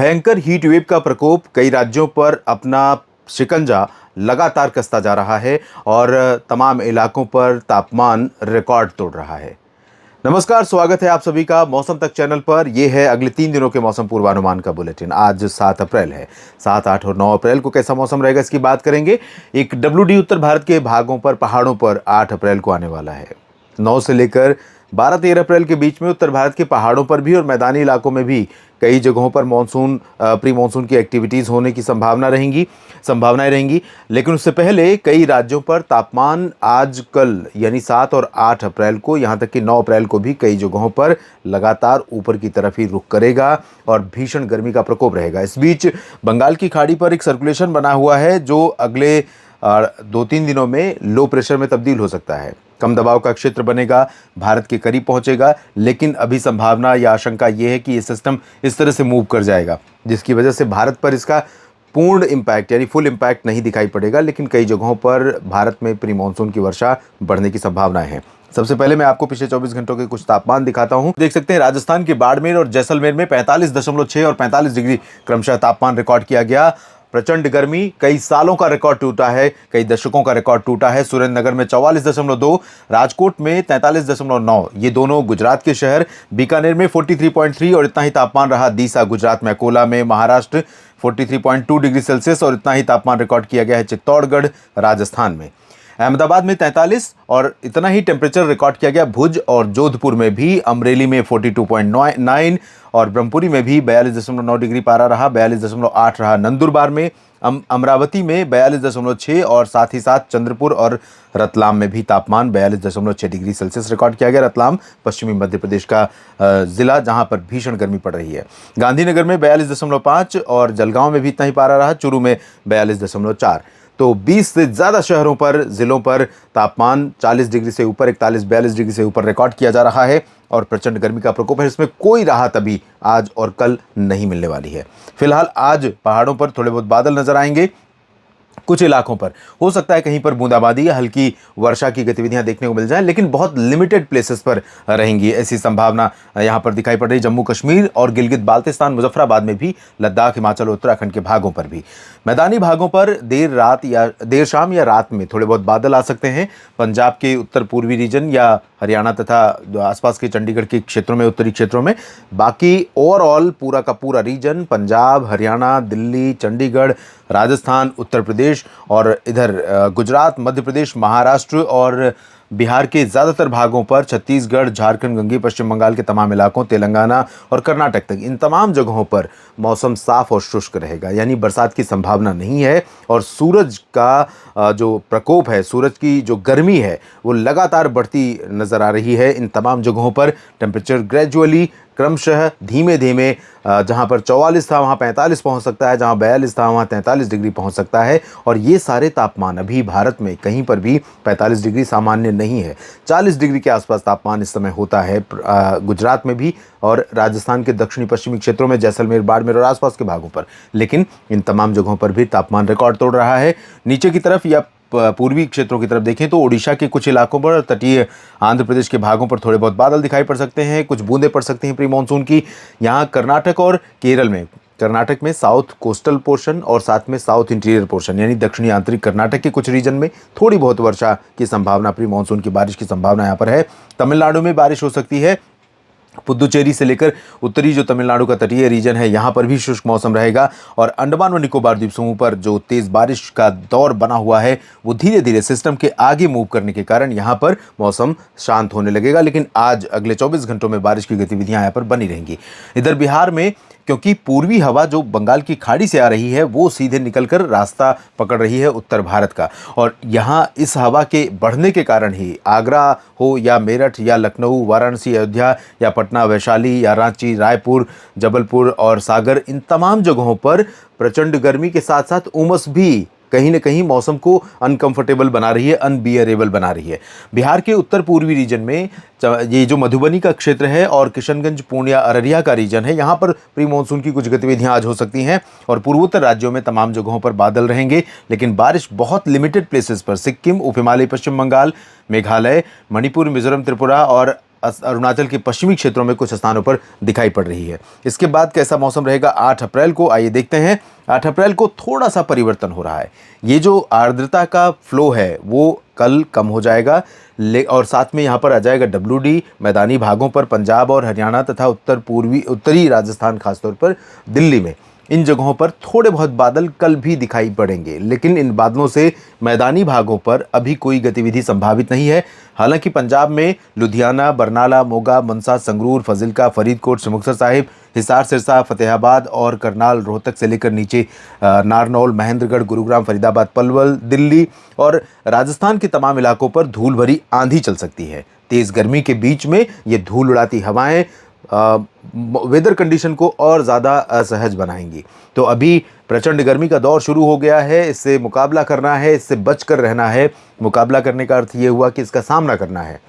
भयंकर heat wave का प्रकोप कई राज्यों पर अपना शिकंजा लगातार कसता जा रहा है और तमाम इलाकों पर तापमान रिकॉर्ड तोड़ रहा है। नमस्कार, स्वागत है आप सभी का मौसम तक चैनल पर। यह है अगले 3 दिनों के मौसम पूर्वानुमान का बुलेटिन। आज 7 अप्रैल है। 7, 8 और 9 अप्रैल को कैसा मौसम रहेगा इसकी बात करेंगे। एक WD उत्तर भारत के भागों पर, पहाड़ों पर 8 अप्रैल को आने वाला है। 9 से लेकर 12-13 अप्रैल के बीच में उत्तर भारत के पहाड़ों पर भी और मैदानी इलाकों में भी कई जगहों पर प्री मानसून की एक्टिविटीज़ होने की संभावनाएं रहेंगी। लेकिन उससे पहले कई राज्यों पर तापमान आज कल यानी 7 और 8 अप्रैल को, यहाँ तक कि 9 अप्रैल को भी कई जगहों पर लगातार ऊपर की तरफ ही रुख करेगा और भीषण गर्मी का प्रकोप रहेगा। इस बीच बंगाल की खाड़ी पर एक सर्कुलेशन बना हुआ है जो अगले 2-3 दिनों में लो प्रेशर में तब्दील हो सकता है। कम दबाव का क्षेत्र बनेगा, भारत के करीब पहुंचेगा, लेकिन अभी संभावना या आशंका यह है कि ये सिस्टम इस तरह से मूव कर जाएगा जिसकी वजह से भारत पर इसका पूर्ण इम्पैक्ट यानी फुल इम्पैक्ट नहीं दिखाई पड़ेगा, लेकिन कई जगहों पर भारत में प्री मानसून की वर्षा बढ़ने की संभावनाएं हैं। सबसे पहले मैं आपको पिछले 24 घंटों के कुछ तापमान दिखाता हूं। देख सकते हैं राजस्थान के बाड़मेर और जैसलमेर में 45.6 और 45 डिग्री क्रमशः तापमान रिकॉर्ड किया गया। प्रचंड गर्मी, कई सालों का रिकॉर्ड टूटा है, कई दशकों का रिकॉर्ड टूटा है। सुरेंद्रनगर में 44.2, राजकोट में 43.9, ये दोनों गुजरात के शहर। बीकानेर में 43.3 और इतना ही तापमान रहा दीसा गुजरात में। अकोला में महाराष्ट्र 43.2 डिग्री सेल्सियस और इतना ही तापमान रिकॉर्ड किया गया है चित्तौड़गढ़ राजस्थान में। अहमदाबाद में 43 और इतना ही टेम्परेचर रिकॉर्ड किया गया भुज और जोधपुर में भी। अमरेली में 42.9 और ब्रह्मपुरी में भी 42.9 डिग्री पारा रहा। 42.8 रहा नंदुरबार में। अमरावती में 42.6 और साथ ही साथ चंद्रपुर और रतलाम में भी तापमान 42.6 डिग्री सेल्सियस रिकॉर्ड किया गया। रतलाम पश्चिमी मध्य प्रदेश का जिला जहां पर भीषण गर्मी पड़ रही है। गांधीनगर में 42.5 और जलगांव में भी इतना ही पारा रहा। चूरू में 42.4। तो 20 से ज़्यादा शहरों पर, ज़िलों पर तापमान 40 डिग्री से ऊपर, 41-42 डिग्री से ऊपर रिकॉर्ड किया जा रहा है और प्रचंड गर्मी का प्रकोप है। इसमें कोई राहत अभी आज और कल नहीं मिलने वाली है। फिलहाल आज पहाड़ों पर थोड़े बहुत बादल नजर आएंगे। कुछ इलाकों पर हो सकता है कहीं पर बूंदाबांदी या हल्की वर्षा की गतिविधियां देखने को मिल जाएं, लेकिन बहुत लिमिटेड प्लेसेस पर रहेंगी, ऐसी संभावना यहां पर दिखाई पड़ रही। जम्मू कश्मीर और गिलगित बाल्तिस्तान, मुजफ्फराबाद में भी, लद्दाख, हिमाचल और उत्तराखंड के भागों पर भी। मैदानी भागों पर देर शाम या रात में थोड़े बहुत बादल आ सकते हैं। पंजाब के उत्तर पूर्वी रीजन या हरियाणा तथा आसपास के चंडीगढ़ के क्षेत्रों में, उत्तरी क्षेत्रों में। बाकी ओवरऑल पूरा का पूरा रीजन, पंजाब, हरियाणा, दिल्ली, चंडीगढ़, राजस्थान, उत्तर प्रदेश और इधर गुजरात, मध्य प्रदेश, महाराष्ट्र और बिहार के ज़्यादातर भागों पर, छत्तीसगढ़, झारखंड, गंगे पश्चिम बंगाल के तमाम इलाकों, तेलंगाना और कर्नाटक तक, इन तमाम जगहों पर मौसम साफ और शुष्क रहेगा, यानी बरसात की संभावना नहीं है। और सूरज का जो प्रकोप है, सूरज की जो गर्मी है, वो लगातार बढ़ती नज़र आ रही है। इन तमाम जगहों पर टेम्परेचर ग्रेजुअली, क्रमशः, धीमे धीमे, जहाँ पर 44 था वहाँ 45 पहुँच सकता है, जहाँ 42 था वहाँ 43 डिग्री पहुँच सकता है। और ये सारे तापमान अभी भारत में कहीं पर भी 45 डिग्री सामान्य नहीं है। 40 डिग्री के आसपास तापमान इस समय होता है गुजरात में भी और राजस्थान के दक्षिणी पश्चिमी क्षेत्रों में, जैसलमेर, बाड़मेर और आसपास के भागों पर। लेकिन इन तमाम जगहों पर भी तापमान रिकॉर्ड तोड़ रहा है। नीचे की तरफ या पूर्वी क्षेत्रों की तरफ देखें तो ओडिशा के कुछ इलाकों पर, तटीय आंध्र प्रदेश के भागों पर थोड़े बहुत बादल दिखाई पड़ सकते हैं, कुछ बूंदें पड़ सकती हैं प्री मानसून की। यहाँ कर्नाटक और केरल में, कर्नाटक में साउथ कोस्टल पोर्शन और साथ में साउथ इंटीरियर पोर्शन यानी दक्षिणी आंतरिक कर्नाटक के कुछ रीजन में थोड़ी बहुत वर्षा की संभावना, प्री मानसून की बारिश की संभावना यहाँ पर है। तमिलनाडु में बारिश हो सकती है। पुदुचेरी से लेकर उत्तरी जो तमिलनाडु का तटीय रीजन है, यहाँ पर भी शुष्क मौसम रहेगा। और अंडमान व निकोबार द्वीप समूह पर जो तेज़ बारिश का दौर बना हुआ है, वो धीरे धीरे सिस्टम के आगे मूव करने के कारण यहाँ पर मौसम शांत होने लगेगा। लेकिन आज अगले 24 घंटों में बारिश की गतिविधियाँ यहाँ पर बनी रहेंगी। इधर बिहार में, क्योंकि पूर्वी हवा जो बंगाल की खाड़ी से आ रही है, वो सीधे निकलकर रास्ता पकड़ रही है उत्तर भारत का, और यहाँ इस हवा के बढ़ने के कारण ही आगरा हो या मेरठ या लखनऊ, वाराणसी, अयोध्या या पटना, वैशाली या रांची, रायपुर, जबलपुर और सागर, इन तमाम जगहों पर प्रचंड गर्मी के साथ साथ उमस भी कहीं न कहीं मौसम को अनकंफर्टेबल बना रही है, अनबियरेबल बना रही है। बिहार के उत्तर पूर्वी रीजन में ये जो मधुबनी का क्षेत्र है और किशनगंज, पूर्णिया, अररिया का रीजन है, यहाँ पर प्री मानसून की कुछ गतिविधियां आज हो सकती हैं। और पूर्वोत्तर राज्यों में तमाम जगहों पर बादल रहेंगे, लेकिन बारिश बहुत लिमिटेड प्लेसेस पर, सिक्किम, उप हिमालय, पश्चिम बंगाल, मेघालय, मणिपुर, मिजोरम, त्रिपुरा और अरुणाचल के पश्चिमी क्षेत्रों में कुछ स्थानों पर दिखाई पड़ रही है। इसके बाद कैसा मौसम रहेगा 8 अप्रैल को, आइए देखते हैं। 8 अप्रैल को थोड़ा सा परिवर्तन हो रहा है। ये जो आर्द्रता का फ्लो है वो कल कम हो जाएगा, और साथ में यहाँ पर आ जाएगा WD। मैदानी भागों पर पंजाब और हरियाणा तथा उत्तरी राजस्थान, खासतौर पर दिल्ली में, इन जगहों पर थोड़े बहुत बादल कल भी दिखाई पड़ेंगे, लेकिन इन बादलों से मैदानी भागों पर अभी कोई गतिविधि संभावित नहीं है। हालांकि पंजाब में लुधियाना, बरनाला, मोगा, मनसा, संगरूर, फजिल्का, फरीदकोट, मुक्तसर साहिब, हिसार, सिरसा, फतेहाबाद और करनाल, रोहतक से लेकर नीचे नारनौल, महेंद्रगढ़, गुरुग्राम, फरीदाबाद, पलवल, दिल्ली और राजस्थान के तमाम इलाकों पर धूल भरी आंधी चल सकती है। तेज गर्मी के बीच में ये धूल उड़ाती हवाएं वेदर कंडीशन को और ज़्यादा असहज बनाएंगी। तो अभी प्रचंड गर्मी का दौर शुरू हो गया है, इससे मुकाबला करना है, इससे बचकर रहना है। मुकाबला करने का अर्थ ये हुआ कि इसका सामना करना है,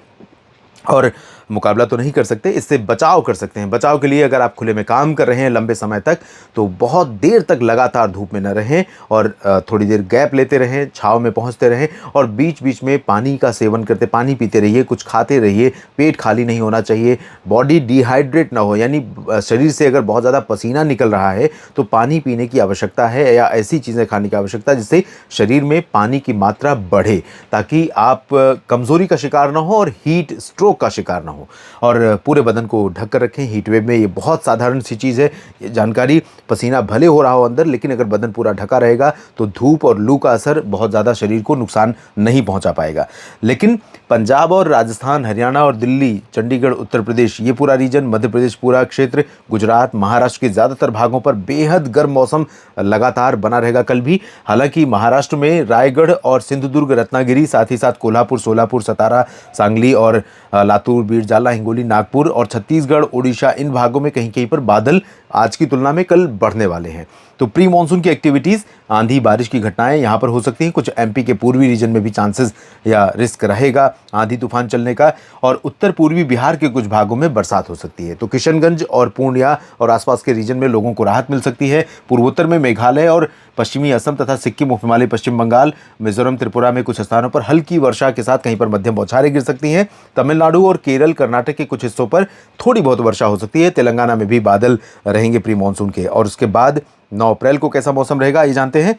और मुकाबला तो नहीं कर सकते, इससे बचाव कर सकते हैं। बचाव के लिए अगर आप खुले में काम कर रहे हैं लंबे समय तक, तो बहुत देर तक लगातार धूप में न रहें और थोड़ी देर गैप लेते रहें, छांव में पहुंचते रहें, और बीच बीच में पानी का सेवन करते, पानी पीते रहिए, कुछ खाते रहिए। पेट खाली नहीं होना चाहिए, बॉडी डिहाइड्रेट ना हो, यानी शरीर से अगर बहुत ज़्यादा पसीना निकल रहा है तो पानी पीने की आवश्यकता है, या ऐसी चीज़ें खाने की आवश्यकता है जिससे शरीर में पानी की मात्रा बढ़े, ताकि आप कमज़ोरी का शिकार ना हो और हीट स्ट्रोक का शिकार ना हो। और पूरे बदन को ढक कर रखें। हीट वेव में ये बहुत साधारण सी चीज़ है, ये जानकारी। पसीना भले हो रहा हो अंदर, लेकिन अगर बदन पूरा ढका रहेगा तो धूप और लू का असर बहुत ज़्यादा शरीर को नुकसान नहीं पहुंचा पाएगा। लेकिन पंजाब और राजस्थान, हरियाणा और दिल्ली, चंडीगढ़, उत्तर प्रदेश, ये पूरा रीजन, मध्य प्रदेश पूरा क्षेत्र, गुजरात, महाराष्ट्र के ज़्यादातर भागों पर बेहद गर्म मौसम लगातार बना रहेगा कल भी। हालांकि महाराष्ट्र में रायगढ़ और सिंधुदुर्ग, रत्नागिरी, साथ ही साथ कोल्हापुर, सोलापुर, सतारा, सांगली और लातूर, बीड़, जालना, हिंगोली, नागपुर और छत्तीसगढ़, ओडिशा, इन भागों में कहीं कहीं पर बादल आज की तुलना में कल बढ़ने वाले हैं। तो प्री मानसून की एक्टिविटीज़, आंधी बारिश की घटनाएं यहाँ पर हो सकती हैं। कुछ MP के पूर्वी रीजन में भी चांसेस या रिस्क रहेगा आंधी तूफान चलने का, और उत्तर पूर्वी बिहार के कुछ भागों में बरसात हो सकती है। तो किशनगंज और पूर्णिया और आसपास के रीजन में लोगों को राहत मिल सकती है। पूर्वोत्तर में मेघालय और पश्चिमी असम तथा सिक्किम, उप हिमालय पश्चिम बंगाल, मिजोरम, त्रिपुरा में कुछ स्थानों पर हल्की वर्षा के साथ कहीं पर मध्यम बौछारें गिर सकती हैं। तमिलनाडु और केरल, कर्नाटक के कुछ हिस्सों पर थोड़ी बहुत वर्षा हो सकती है। तेलंगाना में भी बादल रहेंगे प्री मानसून के। और उसके बाद 9 अप्रैल को कैसा मौसम रहेगा ये जानते हैं।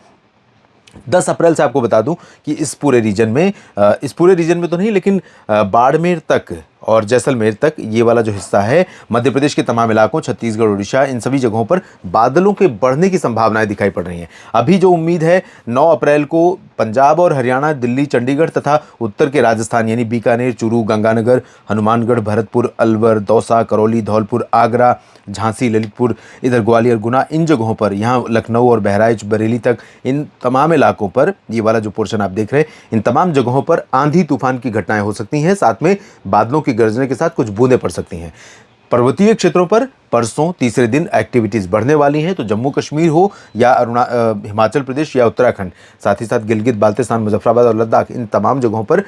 10 अप्रैल से आपको बता दूं कि इस पूरे रीजन में तो नहीं, लेकिन बाड़मेर तक और जैसलमेर तक, ये वाला जो हिस्सा है, मध्य प्रदेश के तमाम इलाकों, छत्तीसगढ़, उड़ीसा, इन सभी जगहों पर बादलों के बढ़ने की संभावनाएं दिखाई पड़ रही हैं। अभी जो उम्मीद है 9 अप्रैल को पंजाब और हरियाणा, दिल्ली, चंडीगढ़ तथा उत्तर के राजस्थान यानी बीकानेर, चूरू, गंगानगर, हनुमानगढ़, भरतपुर, अलवर, दौसा, करौली, धौलपुर, आगरा, झांसी, ललितपुर, इधर ग्वालियर, गुना, इन जगहों पर, यहाँ लखनऊ और बहराइच, बरेली तक, इन तमाम इलाकों पर, ये वाला जो पोर्शन आप देख रहे हैं, इन तमाम जगहों पर आंधी तूफान की घटनाएं हो सकती हैं। साथ में बादलों की गरजने के साथ कुछ बूंदें पड़ सकती हैं। पर्वतीय क्षेत्रों पर परसों तीसरे दिन एक्टिविटीज़ बढ़ने वाली हैं। तो जम्मू कश्मीर हो या हिमाचल प्रदेश या उत्तराखंड, साथ ही साथ गिलगित, बाल्टिस्तान, मुजफ्फराबाद और लद्दाख, इन तमाम जगहों पर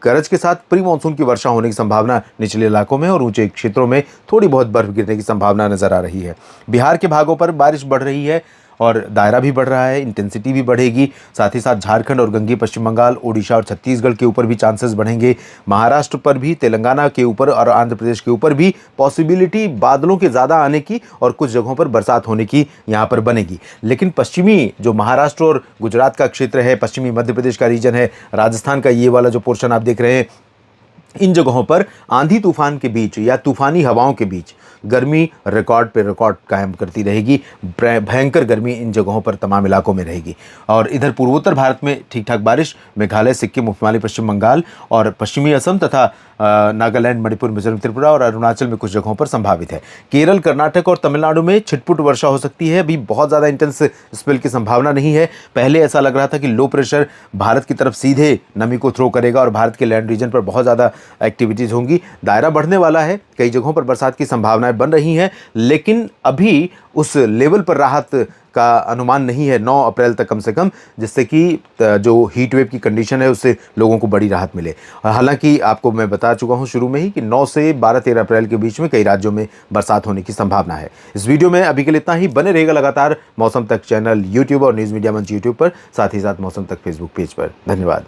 गरज के साथ प्री मानसून की वर्षा होने की संभावना निचले इलाकों में और ऊंचे क्षेत्रों में थोड़ी बहुत बर्फ गिरने की संभावना नजर आ रही है। बिहार के भागों पर बारिश बढ़ रही है और दायरा भी बढ़ रहा है, इंटेंसिटी भी बढ़ेगी। साथ ही साथ झारखंड और गंगे पश्चिम बंगाल, ओडिशा और छत्तीसगढ़ के ऊपर भी चांसेस बढ़ेंगे। महाराष्ट्र पर भी, तेलंगाना के ऊपर और आंध्र प्रदेश के ऊपर भी पॉसिबिलिटी बादलों के ज़्यादा आने की और कुछ जगहों पर बरसात होने की यहाँ पर बनेगी। लेकिन पश्चिमी जो महाराष्ट्र और गुजरात का क्षेत्र है, पश्चिमी मध्य प्रदेश का रीजन है, राजस्थान का ये वाला जो पोर्शन आप देख रहे हैं, इन जगहों पर आंधी तूफान के बीच या तूफानी हवाओं के बीच गर्मी रिकॉर्ड पे रिकॉर्ड कायम करती रहेगी। भयंकर गर्मी इन जगहों पर तमाम इलाकों में रहेगी। और इधर पूर्वोत्तर भारत में ठीक ठाक बारिश, मेघालय, सिक्किम, उप हिमालय पश्चिम बंगाल और पश्चिमी असम तथा नागालैंड, मणिपुर, मिजोरम, त्रिपुरा और अरुणाचल में कुछ जगहों पर संभावित है। केरल, कर्नाटक और तमिलनाडु में छिटपुट वर्षा हो सकती है। अभी बहुत ज़्यादा इंटेंस स्पेल की संभावना नहीं है। पहले ऐसा लग रहा था कि लो प्रेशर भारत की तरफ सीधे नमी को थ्रो करेगा और भारत के लैंड रीजन पर बहुत ज़्यादा एक्टिविटीज़ होंगी। दायरा बढ़ने वाला है, कई जगहों पर बरसात की संभावनाएं बन रही हैं, लेकिन अभी उस लेवल पर राहत का अनुमान नहीं है 9 अप्रैल तक कम से कम, जिससे कि जो हीट वेव की कंडीशन है उससे लोगों को बड़ी राहत मिले। हालांकि आपको मैं बता चुका हूं शुरू में ही कि 9 से 12-13 अप्रैल के बीच में कई राज्यों में बरसात होने की संभावना है। इस वीडियो में अभी के लिए इतना ही। बने रहेगा लगातार मौसम तक चैनल यूट्यूब और न्यूज़ मीडिया मंच यूट्यूब पर, साथ ही साथ मौसम तक फेसबुक पेज पर। धन्यवाद।